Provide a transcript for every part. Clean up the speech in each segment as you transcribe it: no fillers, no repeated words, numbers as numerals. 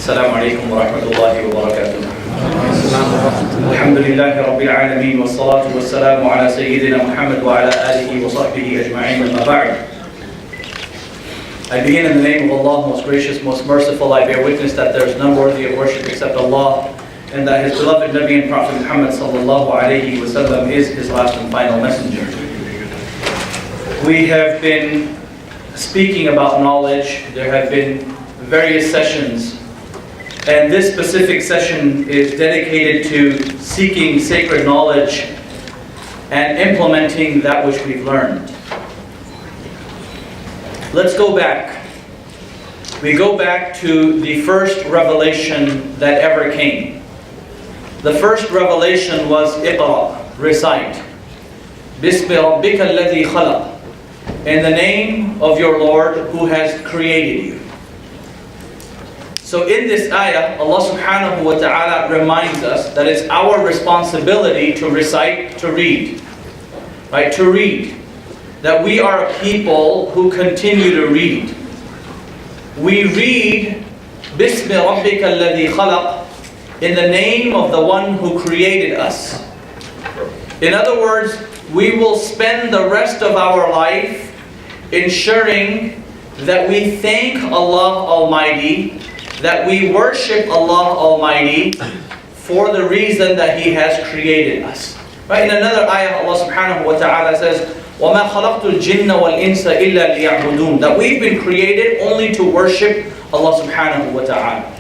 السلام عليكم ورحمة الله وبركاته. الحمد لله رب العالمين والصلاة والسلام على سيدنا محمد وعلى آله وصحبه أجمعين أما بعد. I begin in the name of Allah, most gracious, most merciful. I bear witness that there is none worthy of worship except Allah, and that His beloved Nabi and Prophet Muhammad sallallahu alayhi wa sallam is His last and final messenger. We have been speaking about knowledge. There have been various sessions, and this specific session is dedicated to seeking sacred knowledge and implementing that which we've learned. Let's go back. We go back to the first revelation that ever came. The first revelation was Iqra, recite. Bismi rabbika alladhi khalaq. In the name of your Lord who has created you. So in this ayah, Allah subhanahu wa ta'ala reminds us that it's our responsibility to recite, to read. Right? To read. That we are a people who continue to read. We read Bismi rabbika alladhi khalaq, in the name of the one who created us. In other words, we will spend the rest of our life ensuring that we thank Allah Almighty, that we worship Allah Almighty for the reason that He has created us. Right? In another ayah, Allah subhanahu wa ta'ala says, وَمَا خَلَقْتُ الْجِنَّ وَالْإِنسَ إِلَّا لِيَعْبُدُونَ. That we've been created only to worship Allah subhanahu wa ta'ala.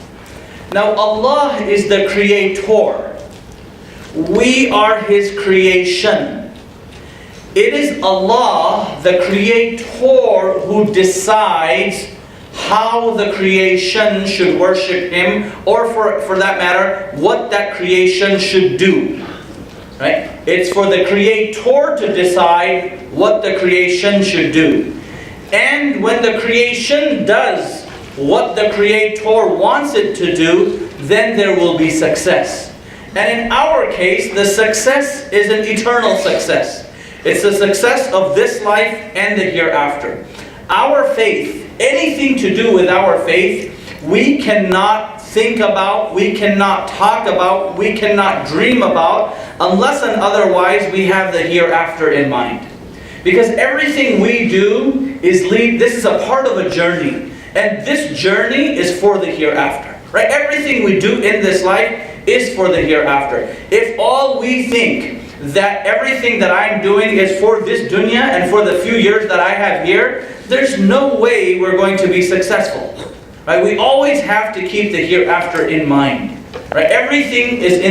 Now Allah is the creator. We are His creation. It is Allah, the creator, who decides how the creation should worship Him, or for that matter, what that creation should do. Right? It's for the creator to decide what the creation should do. And when the creation does what the creator wants it to do, then there will be success. And in our case, the success is an eternal success. It's the success of this life and the hereafter. Our faith, anything to do with our faith, we cannot think about, we cannot talk about, we cannot dream about, unless and otherwise we have the hereafter in mind. Because everything we do this is a part of a journey. And this journey is for the hereafter. Right? Everything we do in this life is for the hereafter. If all we think that everything that I'm doing is for this dunya and for the few years that I have here, there's no way we're going to be successful. Right? We always have to keep the hereafter in mind. Right? Everything is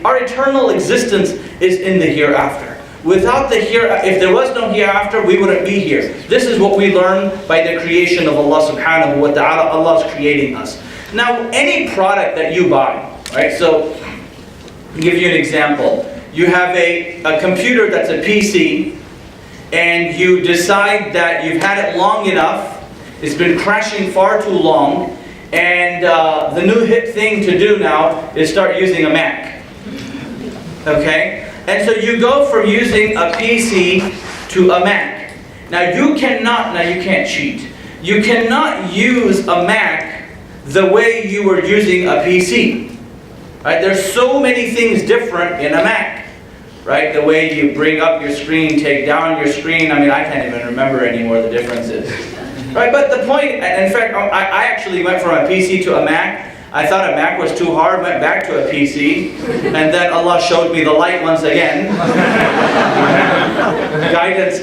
our eternal existence is in the hereafter. Without the if there was no hereafter, we wouldn't be here. This is what we learn by the creation of Allah subhanahu wa ta'ala. Allah's creating us. Now, any product that you buy, right? So, I'll give you an example. You have a computer that's a PC, and you decide that you've had it long enough, it's been crashing far too long, and the new hip thing to do now is start using a Mac. Okay? And so you go from using a PC to a Mac. Now you can't cheat. You cannot use a Mac the way you were using a PC. Right? There's so many things different in a Mac. Right? The way you bring up your screen, take down your screen. I mean, I can't even remember anymore the differences. Right? But the point, in fact, I actually went from a PC to a Mac. I thought a Mac was too hard, went back to a PC, and then Allah showed me the light once again. Guidance.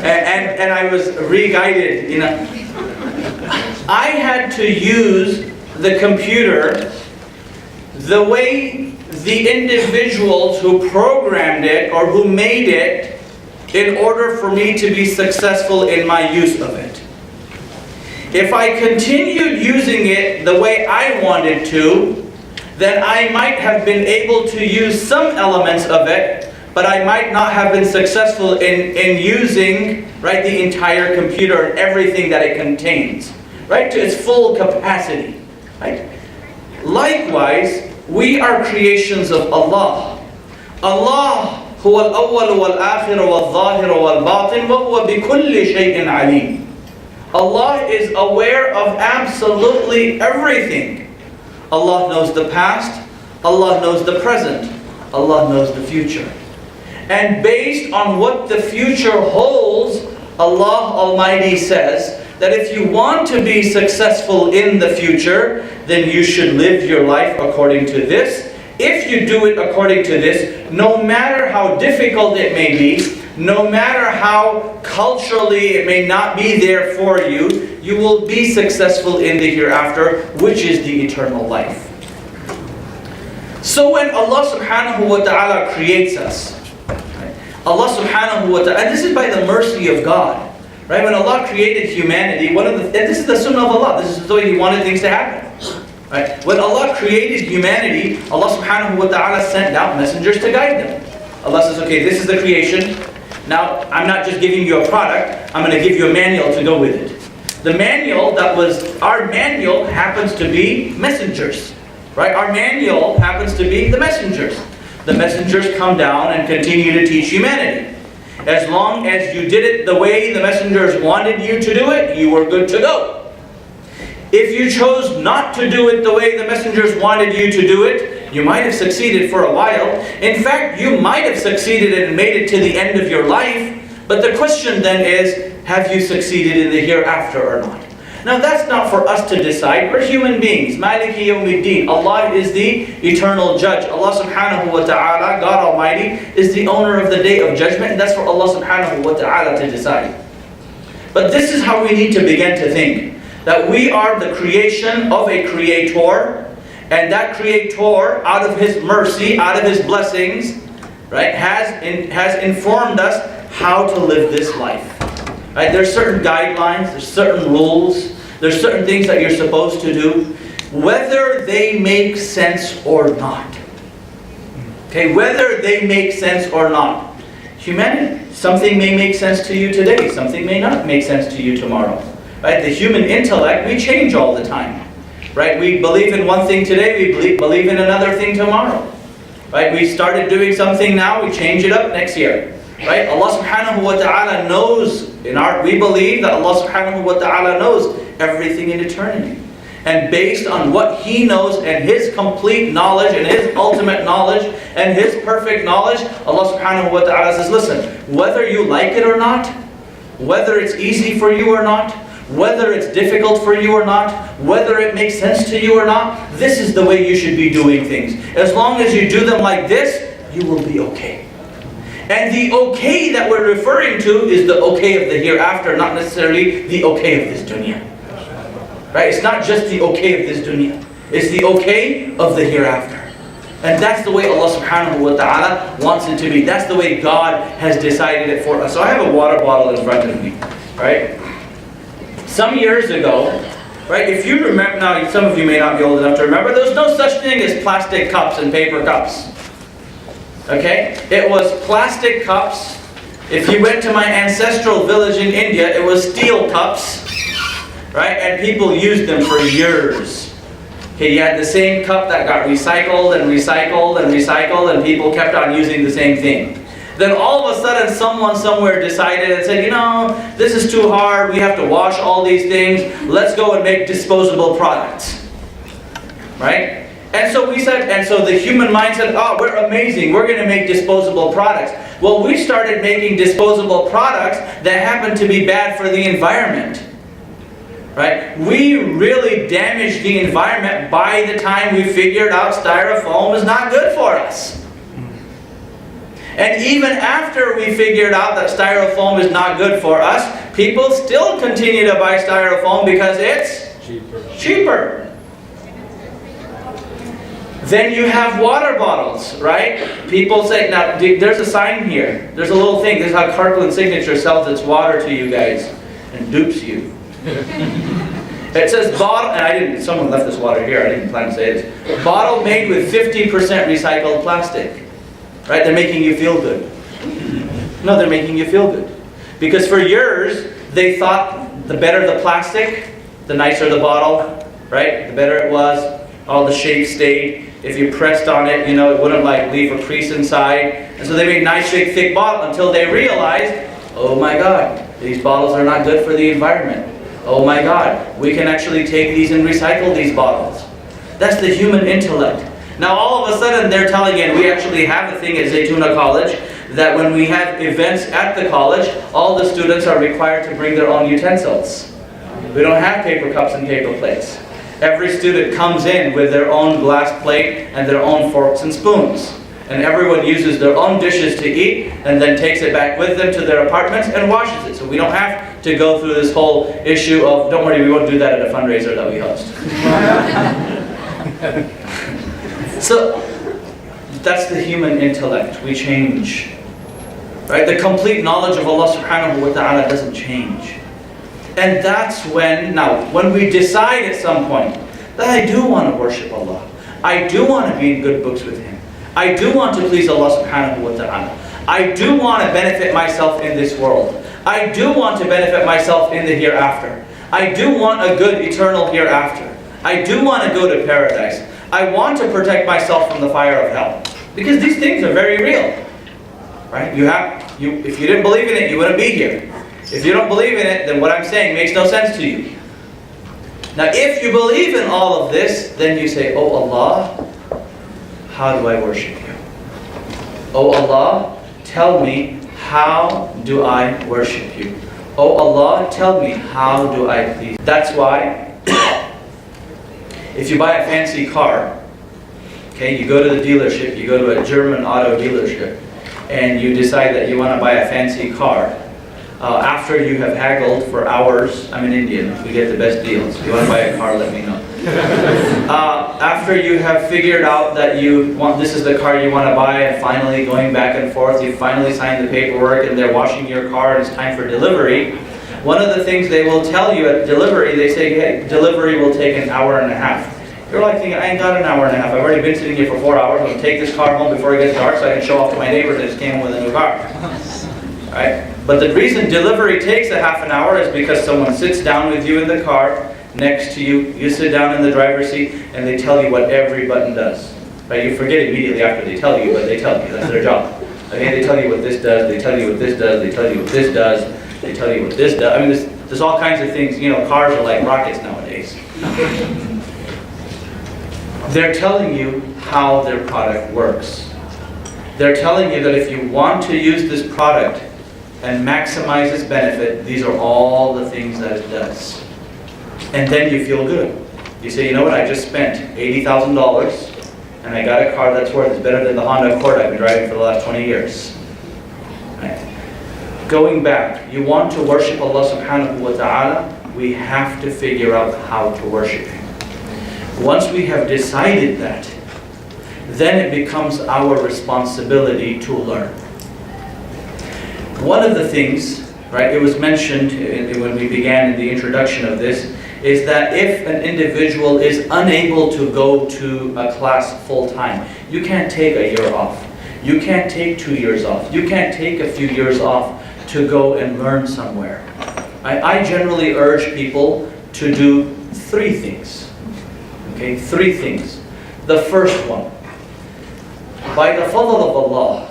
and I was re-guided, you know. I had to use the computer the way the individuals who programmed it or who made it in order for me to be successful in my use of it. If I continued using it the way I wanted to, then I might have been able to use some elements of it, but I might not have been successful in using, right, the entire computer and everything that it contains, right, to its full capacity. Right? Likewise, we are creations of Allah. Allah هو الأول والآخر والظاهر والباطن وهو بكل شيء عليم. Allah is aware of absolutely everything. Allah knows the past, Allah knows the present, Allah knows the future. And based on what the future holds, Allah Almighty says that if you want to be successful in the future, then you should live your life according to this. If you do it according to this, no matter how difficult it may be, no matter how culturally it may not be there for you, you will be successful in the hereafter, which is the eternal life. So when Allah subhanahu wa ta'ala creates us, Allah subhanahu wa ta'ala, and this is by the mercy of God. Right? When Allah created humanity, and this is the sunnah of Allah, this is the way He wanted things to happen. Right? When Allah created humanity, Allah subhanahu wa ta'ala sent out messengers to guide them. Allah says, okay, this is the creation. Now, I'm not just giving you a product, I'm going to give you a manual to go with it. The manual our manual happens to be messengers. Right? Our manual happens to be the messengers. The messengers come down and continue to teach humanity. As long as you did it the way the messengers wanted you to do it, you were good to go. If you chose not to do it the way the messengers wanted you to do it, you might have succeeded for a while. In fact, you might have succeeded and made it to the end of your life. But the question then is, have you succeeded in the hereafter or not? Now that's not for us to decide. We're human beings. Maliki yawmiddin. Allah is the eternal judge. Allah subhanahu wa ta'ala, God Almighty, is the owner of the day of judgment. And that's for Allah subhanahu wa ta'ala to decide. But this is how we need to begin to think. That we are the creation of a creator. And that creator, out of His mercy, out of His blessings, right, has informed us how to live this life. Right? There's certain guidelines, there's certain rules, there's certain things that you're supposed to do, whether they make sense or not. Okay, whether they make sense or not. Humanity, something may make sense to you today, something may not make sense to you tomorrow. Right? The human intellect, we change all the time. Right? We believe in one thing today, we believe in another thing tomorrow. Right? We started doing something now, we change it up next year. Right? Allah subhanahu wa ta'ala knows, we believe that Allah subhanahu wa ta'ala knows everything in eternity. And based on what He knows and His complete knowledge and His ultimate knowledge and His perfect knowledge, Allah subhanahu wa ta'ala says, listen, whether you like it or not, whether it's easy for you or not, whether it's difficult for you or not, whether it makes sense to you or not, this is the way you should be doing things. As long as you do them like this, you will be okay. And the okay that we're referring to is the okay of the hereafter, not necessarily the okay of this dunya. Right? It's not just the okay of this dunya. It's the okay of the hereafter. And that's the way Allah subhanahu wa ta'ala wants it to be. That's the way God has decided it for us. So I have a water bottle in front of me. Right? Some years ago, right, if you remember, now some of you may not be old enough to remember, there was no such thing as plastic cups and paper cups. Okay? It was plastic cups. If you went to my ancestral village in India, it was steel cups. Right? And people used them for years. Okay, you had the same cup that got recycled and recycled and recycled, and people kept on using the same thing. Then all of a sudden someone somewhere decided and said, you know, this is too hard, we have to wash all these things, let's go and make disposable products. Right? And so the human mind said, oh, we're amazing, we're going to make disposable products. Well, we started making disposable products that happen to be bad for the environment. Right? We really damaged the environment by the time we figured out styrofoam is not good for us. And even after we figured out that styrofoam is not good for us, people still continue to buy styrofoam because it's cheaper. Then you have water bottles, right? People say, now there's a sign here. There's a little thing. This is how Kirkland Signature sells its water to you guys and dupes you. It says bottle, and someone left this water here, I didn't plan to say this. Bottle made with 50% recycled plastic. Right? They're making you feel good. No, they're making you feel good. Because for years, they thought the better the plastic, the nicer the bottle, right? The better it was, all the shape stayed. If you pressed on it, you know, it wouldn't like leave a crease inside. And so they made nice big thick bottle until they realized, oh my God, these bottles are not good for the environment. Oh my God, we can actually take these and recycle these bottles. That's the human intellect. Now all of a sudden they're telling you, and we actually have a thing at Zaytuna College, that when we have events at the college, all the students are required to bring their own utensils. We don't have paper cups and paper plates. Every student comes in with their own glass plate and their own forks and spoons. And everyone uses their own dishes to eat and then takes it back with them to their apartments and washes it. So we don't have to go through this whole issue of, don't worry, we won't do that at a fundraiser that we host. So that's the human intellect. We change. Right? The complete knowledge of Allah subhanahu wa ta'ala doesn't change. And that's when we decide at some point that I do want to worship Allah. I do want to be in good books with Him. I do want to please Allah subhanahu wa ta'ala. I do want to benefit myself in this world. I do want to benefit myself in the hereafter. I do want a good eternal hereafter. I do want to go to paradise. I want to protect myself from the fire of hell. Because these things are very real. Right? If you didn't believe in it, you wouldn't be here. If you don't believe in it, then what I'm saying makes no sense to you. Now if you believe in all of this, then you say, oh Allah, how do I worship you? Oh Allah, tell me, how do I worship you? Oh Allah, tell me, how do I please? That's why, if you buy a fancy car, okay, you go to the dealership, you go to a German auto dealership, and you decide that you want to buy a fancy car. After you have haggled for hours, I'm an Indian, we get the best deals. If you want to buy a car, let me know. After you have figured out that this is the car you want to buy, and finally going back and forth, you finally signed the paperwork and they're washing your car and it's time for delivery. One of the things they will tell you at delivery, they say, hey, delivery will take an hour and a half. You're like thinking, I ain't got an hour and a half. I've already been sitting here for 4 hours. I'm going to take this car home before it gets dark so I can show off to my neighbors that just came home with a new car. Right? But the reason delivery takes a half an hour is because someone sits down with you in the car, next to you, you sit down in the driver's seat, and they tell you what every button does. Right? You forget immediately after they tell you, but they tell you. That's their job. Okay? They tell you what this does, they tell you what this does, they tell you what this does, they tell you what this does. I mean, there's all kinds of things. You know, cars are like rockets nowadays. They're telling you how their product works. They're telling you that if you want to use this product and maximize its benefit, these are all the things that it does. And then you feel good. You say, you know what, I just spent $80,000 and I got a car that's worth, it's better than the Honda Accord I've been driving for the last 20 years. Right? Going back, you want to worship Allah subhanahu wa ta'ala, we have to figure out how to worship Him. Once we have decided that, then it becomes our responsibility to learn. One of the things, right, it was mentioned when we began in the introduction of this, is that if an individual is unable to go to a class full time, you can't take a year off. You can't take 2 years off. You can't take a few years off to go and learn somewhere. I generally urge people to do 3 things. Okay, 3 things. The first one, by the fadl of Allah,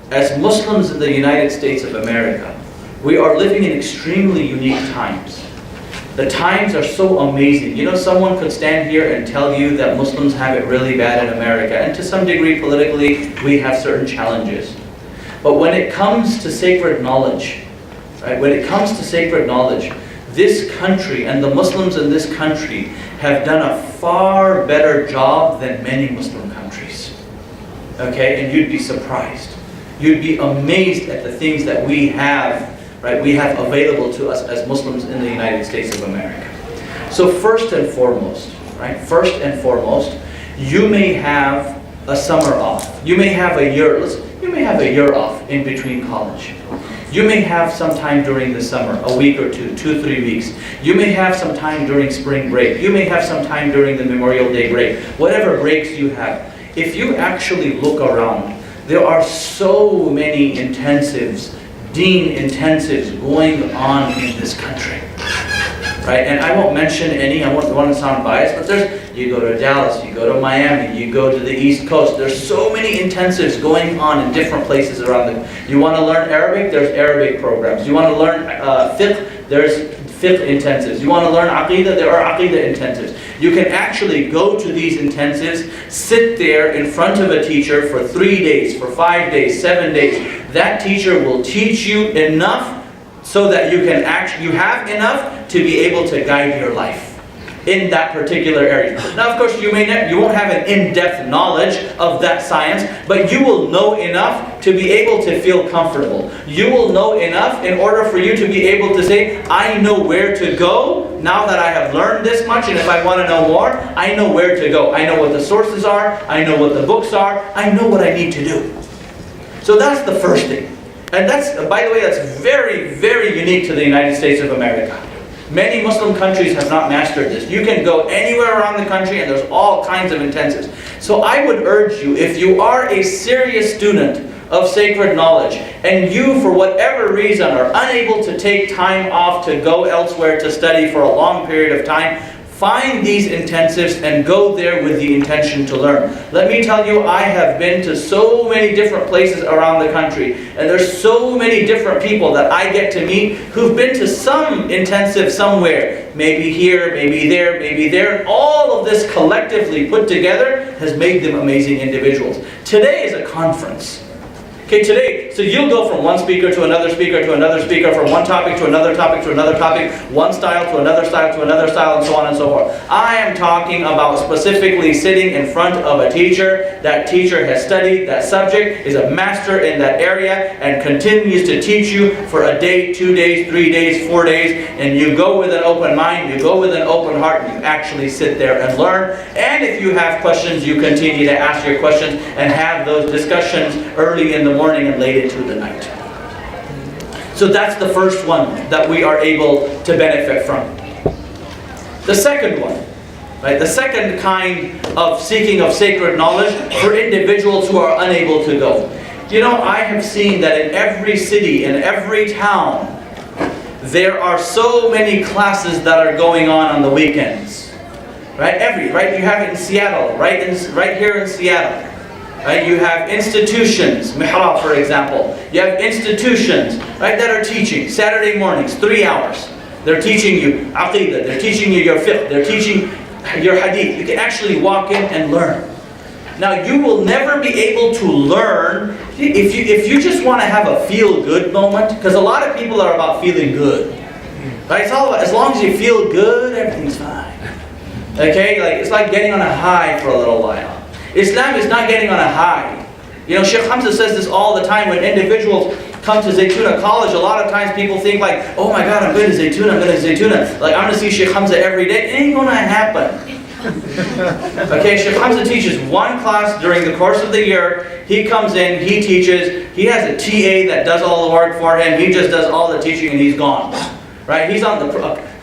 as Muslims in the United States of America, we are living in extremely unique times. The times are so amazing. You know, someone could stand here and tell you that Muslims have it really bad in America, and to some degree politically we have certain challenges. But when it comes to sacred knowledge, right, when it comes to sacred knowledge, this country and the Muslims in this country have done a far better job than many Muslim countries. Okay, and you'd be surprised. You'd be amazed at the things that we have, right? We have available to us as Muslims in the United States of America. So first and foremost, right? First and foremost, you may have a summer off. You may have a year. You may have a year off in between college. You may have some time during the summer, a week or 2, 3 weeks. You may have some time during spring break. You may have some time during the Memorial Day break. Whatever breaks you have. If you actually look around, there are so many intensives, Deen intensives going on in this country. Right? And I won't mention any, I won't want to sound biased, but you go to Dallas, you go to Miami, you go to the East Coast, there's so many intensives going on in different places around the. You want to learn Arabic? There's Arabic programs. You want to learn Fiqh? there's fiqh intensives. You want to learn aqidah, there are aqidah intensives. You can actually go to these intensives, sit there in front of a teacher for 3 days, for 5 days, 7 days. That teacher will teach you enough so that you have enough to be able to guide your life in that particular area. Now, of course, you won't have an in-depth knowledge of that science, but you will know enough to be able to feel comfortable. You will know enough in order for you to be able to say, I know where to go now that I have learned this much, and if I want to know more, I know where to go. I know what the sources are, I know what the books are, I know what I need to do. So that's the first thing. And that's, by the way, that's very, very unique to the United States of America. Many Muslim countries have not mastered this. You can go anywhere around the country and there's all kinds of intensives. So I would urge you, if you are a serious student of sacred knowledge, and you, for whatever reason, are unable to take time off to go elsewhere to study for a long period of time, find these intensives and go there with the intention to learn. Let me tell you, I have been to so many different places around the country, and there's so many different people that I get to meet who've been to some intensive somewhere. Maybe here, maybe there, maybe there. And all of this collectively put together has made them amazing individuals. Today is a conference. Okay, today, so you'll go from one speaker to another speaker to another speaker, from one topic to another topic to another topic, one style to another style to another style, and so on and so forth. I am talking about specifically sitting in front of a teacher. That teacher has studied that subject, is a master in that area, and continues to teach you for a day, 2 days, 3 days, 4 days, and you go with an open mind, you go with an open heart, and you actually sit there and learn. And if you have questions, you continue to ask your questions and have those discussions early in the morning and late into the night. So that's the first one that we are able to benefit from. The second one, right? The second kind of seeking of sacred knowledge for individuals who are unable to go. You know, I have seen that in every city, in every town, there are so many classes that are going on the weekends. Right? You have it in Seattle, right here in Seattle. Right? You have institutions, mihrab for example. You have institutions, right, that are teaching Saturday mornings, 3 hours. They're teaching you aqidah, they're teaching you your fiqh, they're teaching your hadith. You can actually walk in and learn. Now you will never be able to learn if you just want to have a feel-good moment, because a lot of people are about feeling good. Right? It's all about, as long as you feel good, everything's fine. Okay? It's like getting on a high for a little while. Islam is not getting on a high. You know, Shaykh Hamza says this all the time when individuals come to Zaytuna College. A lot of times people think like, oh my God, I'm going to Zaytuna, Like, I'm going to see Shaykh Hamza every day. It ain't going to happen. Okay, Shaykh Hamza teaches one class during the course of the year. He comes in, he teaches. He has a TA that does all the work for him. He just does all the teaching and he's gone. Right? He's on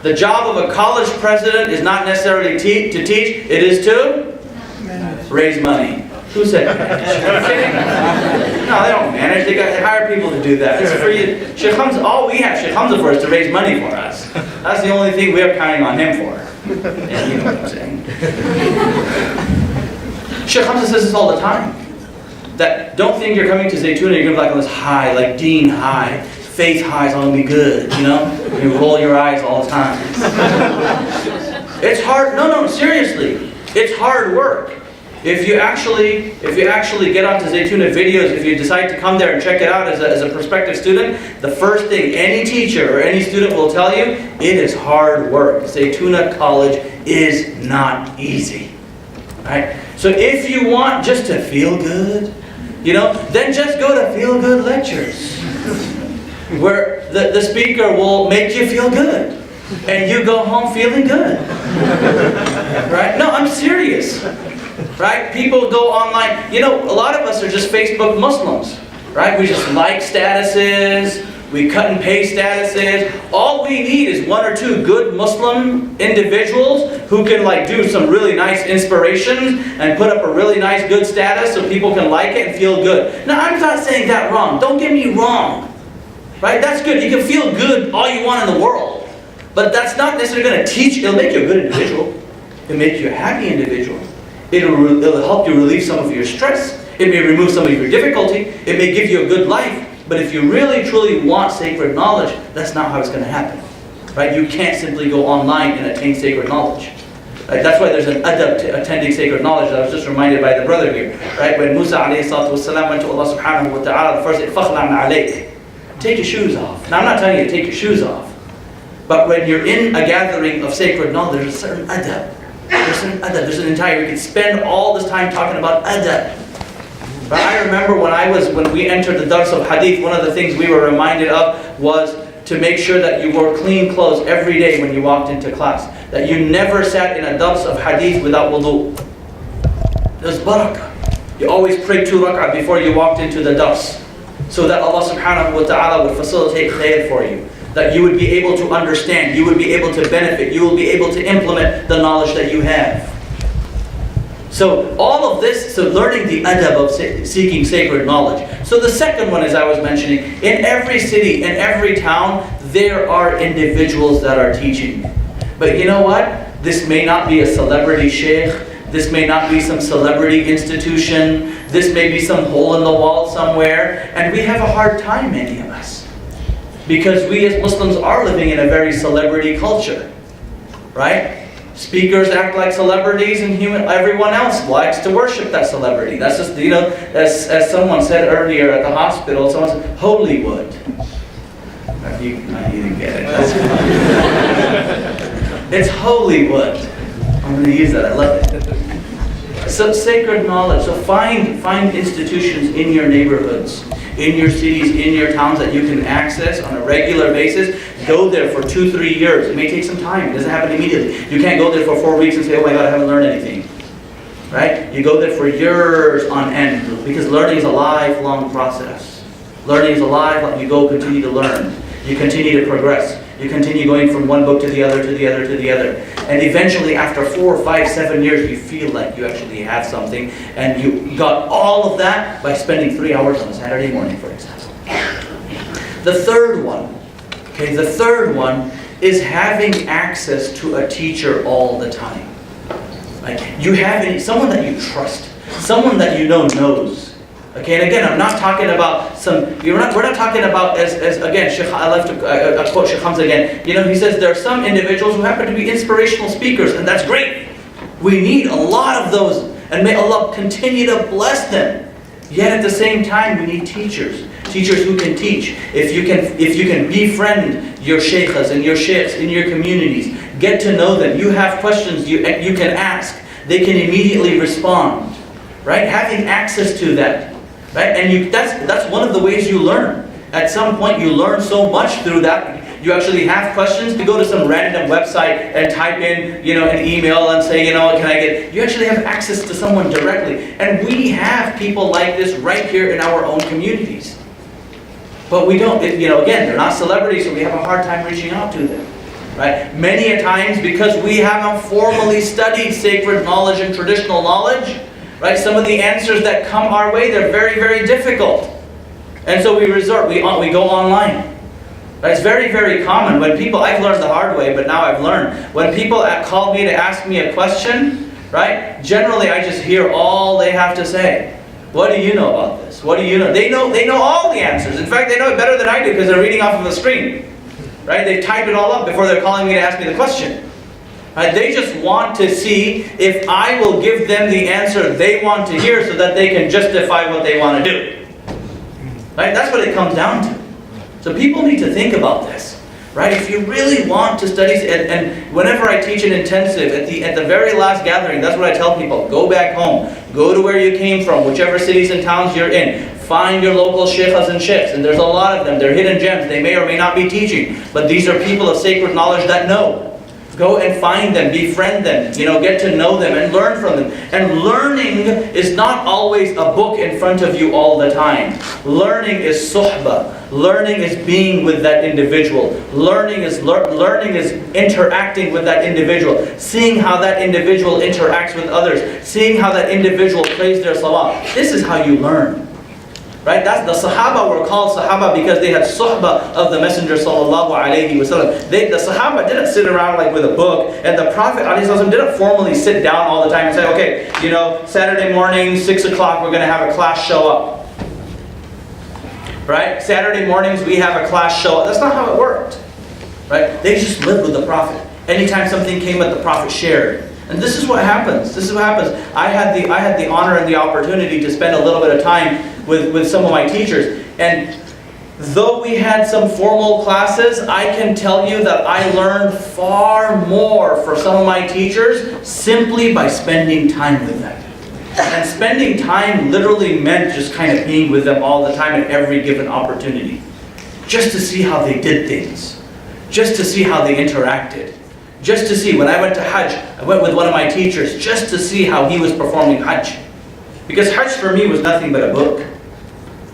the job of a college president is not necessarily to teach. It is to raise money. Who said manage? No, they don't manage. They hire people to do that. It's for you. Shaykh Hamza, all we have Shaykh Hamza for is to raise money for us. That's the only thing we're counting on him for. And you know what I'm saying. Shaykh Hamza says this all the time. That don't think you're coming to Zaytuna, you're going to be like on this high, like Dean high. Faith high is all going to be good, you know? You roll your eyes all the time. It's hard. No, seriously. It's hard work. If you actually get onto Zaytuna videos, if you decide to come there and check it out as a prospective student, the first thing any teacher or any student will tell you, it is hard work. Zaytuna College is not easy. Right? So if you want just to feel good, you know, then just go to feel good lectures. Where the speaker will make you feel good. And you go home feeling good. Right? No, I'm serious. Right? People go online. You know, a lot of us are just Facebook Muslims. Right? We just like statuses. We cut and paste statuses. All we need is 1 or 2 good Muslim individuals who can do some really nice inspirations and put up a really nice good status so people can like it and feel good. Now, I'm not saying that wrong. Don't get me wrong. Right? That's good. You can feel good all you want in the world. But that's not necessarily going to teach. It'll make you a good individual. It'll make you a happy individual. It'll help you relieve some of your stress. It may remove some of your difficulty. It may give you a good life. But if you really, truly want sacred knowledge, that's not how it's going to happen. right? You can't simply go online and attain sacred knowledge. Right? That's why there's an adab to attending sacred knowledge. I was just reminded by the brother here, right? When Musa alayhi salatu wasalam went to Allah subhanahu wa ta'ala, the first thing, فَخْلَعْنَ عَلَيْكَ. Take your shoes off. Now I'm not telling you to take your shoes off. But when you're in a gathering of sacred knowledge, there's a certain adab. There's an entire, we could spend all this time talking about adab. But I remember when we entered the dars of hadith, one of the things we were reminded of was to make sure that you wore clean clothes every day when you walked into class. That you never sat in a dars of hadith without wudu. There's barakah. You always prayed 2 rak'ah before you walked into the dars, so that Allah subhanahu wa ta'ala would facilitate khair for you. That you would be able to understand, you would be able to benefit, you will be able to implement the knowledge that you have. So all of this, so learning the adab of seeking sacred knowledge. So the second one, as I was mentioning, in every city, in every town, there are individuals that are teaching. But you know what? This may not be a celebrity sheikh, this may not be some celebrity institution, this may be some hole in the wall somewhere, and we have a hard time, many of us. Because we as Muslims are living in a very celebrity culture, right? Speakers act like celebrities, and everyone else likes to worship that celebrity. That's just, as someone said earlier at the hospital, someone said, Holywood. You didn't get it. It's Holywood. I'm going to use that, I love it. So sacred knowledge, so find institutions in your neighborhoods, in your cities, in your towns that you can access on a regular basis. Go there for 2-3 years. It may take some time. It doesn't happen immediately. You can't go there for 4 weeks and say, oh my God, I haven't learned anything. Right? You go there for years on end, because learning is a lifelong process. Learning is a lifelong, you go continue to learn. You continue to progress. You continue going from one book to the other, to the other, to the other. And eventually after 4, 5, 7 years, you feel like you actually have something, and you got all of that by spending 3 hours on a Saturday morning, for example. The third one is having access to a teacher all the time. Like you have someone that you trust, someone that you know knows. Okay, and again, I'm not talking about we're not talking about as again, I love to quote Shaykh Hamza again. He says there are some individuals who happen to be inspirational speakers, and that's great. We need a lot of those, and may Allah continue to bless them. Yet at the same time, we need teachers who can teach. If you can befriend your sheikhs and your sheikhs in your communities, get to know them. You have questions you can ask. They can immediately respond. Right? Having access to that. Right? And that's one of the ways you learn. At some point you learn so much through that. You actually have questions. To go to some random website and type in, an email and say, you actually have access to someone directly. And we have people like this right here in our own communities. But we don't, again, they're not celebrities, so we have a hard time reaching out to them. Right? Many a times, because we haven't formally studied sacred knowledge and traditional knowledge, right? Some of the answers that come our way, they're very, very difficult. And so we go online. Right? It's very, very common. When people, I've learned the hard way, but now I've learned. When people call me to ask me a question, right? Generally I just hear all they have to say. What do you know about this? What do you know? They know all the answers. In fact, they know it better than I do because they're reading off of the screen. Right? They type it all up before they're calling me to ask me the question. Right? They just want to see if I will give them the answer they want to hear so that they can justify what they want to do. Right? That's what it comes down to. So people need to think about this. Right? If you really want to study, and whenever I teach an intensive, at the very last gathering, that's what I tell people. Go back home. Go to where you came from, whichever cities and towns you're in. Find your local sheikhs and sheikhs, and there's a lot of them. They're hidden gems. They may or may not be teaching, but these are people of sacred knowledge that know. Go and find them, befriend them, get to know them and learn from them. And learning is not always a book in front of you all the time. Learning is suhbah. Learning is being with that individual. Learning is interacting with that individual. Seeing how that individual interacts with others. Seeing how that individual prays their salah. This is how you learn. Right? That's the Sahaba were called Sahaba because they had suhbah of the Messenger sallallahu alaihi wasallam. The Sahaba didn't sit around like with a book, and the Prophet didn't formally sit down all the time and say, okay, Saturday morning, 6 o'clock, we're going to have a class show up. Right? Saturday mornings we have a class show up. That's not how it worked. right? They just lived with the Prophet. Anytime something came up, the Prophet shared. And this is what happens. This is what happens. I had the honor and the opportunity to spend a little bit of time with some of my teachers. And though we had some formal classes, I can tell you that I learned far more for some of my teachers simply by spending time with them. And spending time literally meant just kind of being with them all the time at every given opportunity. Just to see how they did things. Just to see how they interacted. Just to see, when I went to Hajj, I went with one of my teachers just to see how he was performing Hajj. Because Hajj for me was nothing but a book.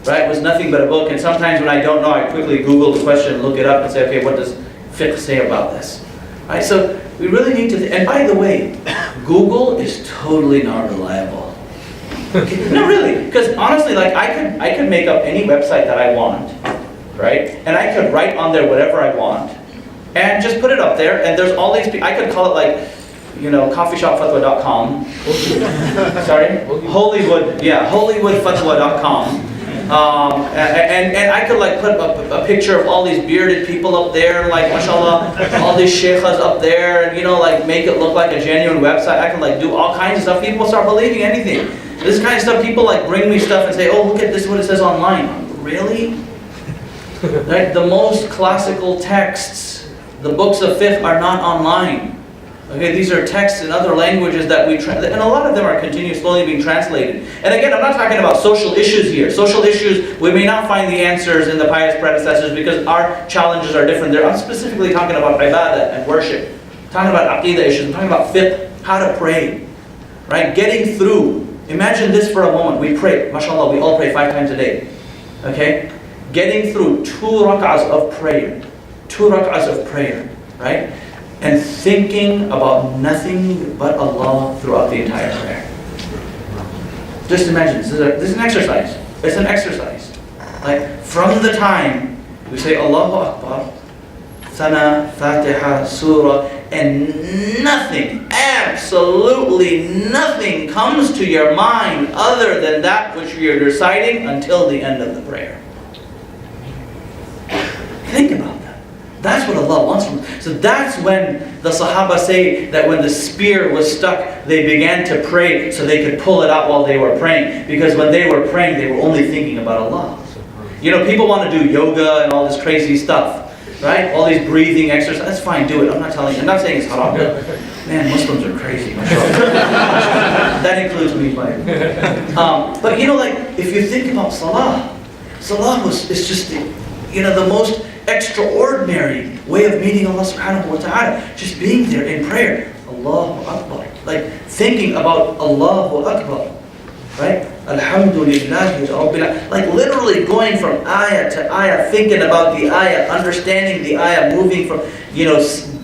Right? It was nothing but a book. And sometimes when I don't know, I quickly Google the question, look it up and say, okay, what does Fiqh say about this? Right? So we really need to, and by the way, Google is totally not reliable. Okay? No, really. Because honestly, like I could make up any website that I want. Right? And I could write on there whatever I want. And just put it up there, and there's all these people. I could call it like, coffeeshopfatwa.com. Sorry? Hollywood, yeah, hollywoodfatwa.com. And I could like put a picture of all these bearded people up there, like mashallah, all these sheikhs up there, and like make it look like a genuine website. I could like do all kinds of stuff. People start believing anything. This kind of stuff, people like bring me stuff and say, oh, look at this, what it says online. Really? Right? The most classical texts, the books of fiqh, are not online. Okay, these are texts in other languages that we translate, and a lot of them are slowly being translated. And again, I'm not talking about social issues here. Social issues, we may not find the answers in the pious predecessors because our challenges are different there. I'm specifically talking about ibadah and worship. I'm talking about aqidah issues. I'm talking about fiqh, how to pray. Right? Getting through. Imagine this for a moment. We pray. MashaAllah, we all pray 5 times a day. Okay? Getting through 2 rak'ahs of prayer. 2 rak'ahs of prayer. Right? And thinking about nothing but Allah throughout the entire prayer. Just imagine, this is an exercise. It's an exercise. Like, from the time we say Allahu Akbar, Thana, Fatiha, Surah, and nothing, absolutely nothing comes to your mind other than that which you're reciting until the end of the prayer. Think about that. That's what Allah wants from us. So that's when the Sahaba say that when the spear was stuck, they began to pray so they could pull it out while they were praying. Because when they were praying, they were only thinking about Allah. People want to do yoga and all this crazy stuff. Right? All these breathing exercises. That's fine, do it. I'm not saying it's haram. Man, Muslims are crazy. That includes me, by the way. But if you think about Salah is just the most extraordinary way of meeting Allah subhanahu wa ta'ala. Just being there in prayer. Allahu Akbar. Like thinking about Allahu Akbar. Right? Alhamdulillahi Rabbil. Like literally going from ayah to ayah, thinking about the ayah, understanding the ayah, moving from,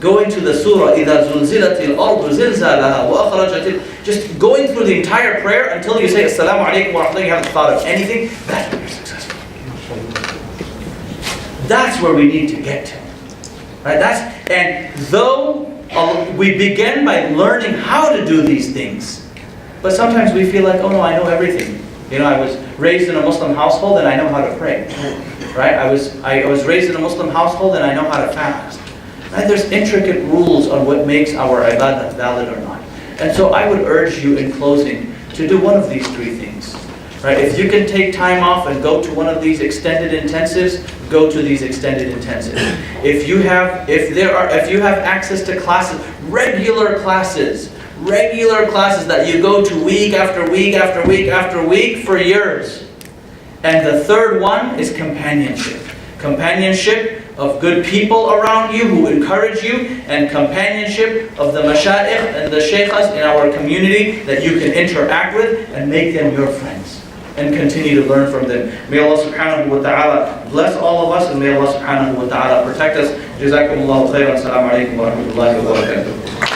going to the surah, إِذَا زُلْزِلَتِ الْأَرْضُ زِلْزَالَهَا وَأَخْرَجَتِ just going through the entire prayer until you say Assalamu alaikum wa rahmatullahi, you haven't thought of anything. That's when you're successful. That's where we need to get to. Right? And though we begin by learning how to do these things, but sometimes we feel like, oh no, I know everything. I was raised in a Muslim household and I know how to pray. Right? I was raised in a Muslim household and I know how to fast. Right? There's intricate rules on what makes our ibadah valid or not. And so I would urge you in closing to do one of these 3 things. Right? If you can take time off and go to one of these extended intensives, go to these extended intensives. If you have access to classes, regular classes that you go to week after week after week after week for years. And the third one is companionship. Companionship of good people around you who encourage you, and companionship of the mashayikh and the sheikhs in our community that you can interact with and make them your friends and continue to learn from them. May Allah subhanahu wa ta'ala bless all of us, and may Allah subhanahu wa ta'ala protect us. Jazakumullahu khairan. Assalamu alaikum wa rahmatullahi wa barakatuh.